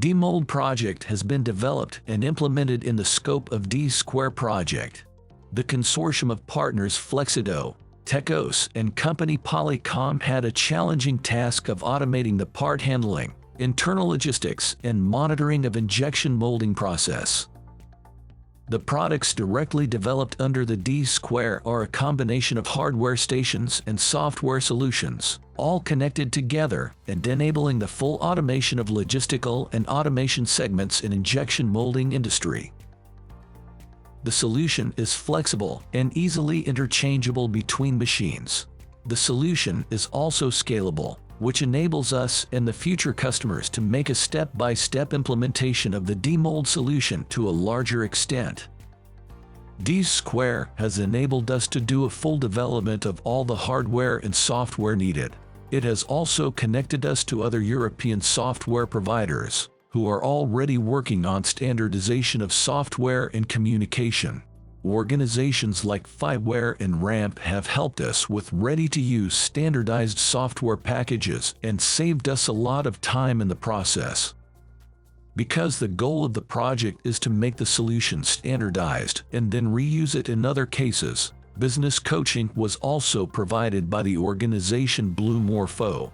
D-Mould project has been developed and implemented in the scope of D-Square project. The consortium of partners Flexido, Techos, and company Polycom had a challenging task of automating the part handling, internal logistics, and monitoring of injection molding process. The products directly developed under the D-Square are a combination of hardware stations and software solutions, all connected together and enabling the full automation of logistical and automation segments in injection molding industry. The solution is flexible and easily interchangeable between machines. The solution is also scalable, which enables us and the future customers to make a step-by-step implementation of the D-Mould solution to a larger extent. D-Square has enabled us to do a full development of all the hardware and software needed. It has also connected us to other European software providers, who are already working on standardization of software and communication. Organizations like Fiveware and Ramp have helped us with ready-to-use standardized software packages and saved us a lot of time in the process. Because the goal of the project is to make the solution standardized and then reuse it in other cases, business coaching was also provided by the organization Blue Morpho.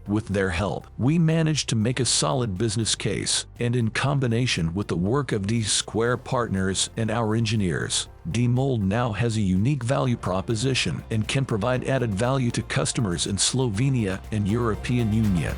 With their help, we managed to make a solid business case, and in combination with the work of D-Square partners and our engineers, D-Mould now has a unique value proposition and can provide added value to customers in Slovenia and European Union.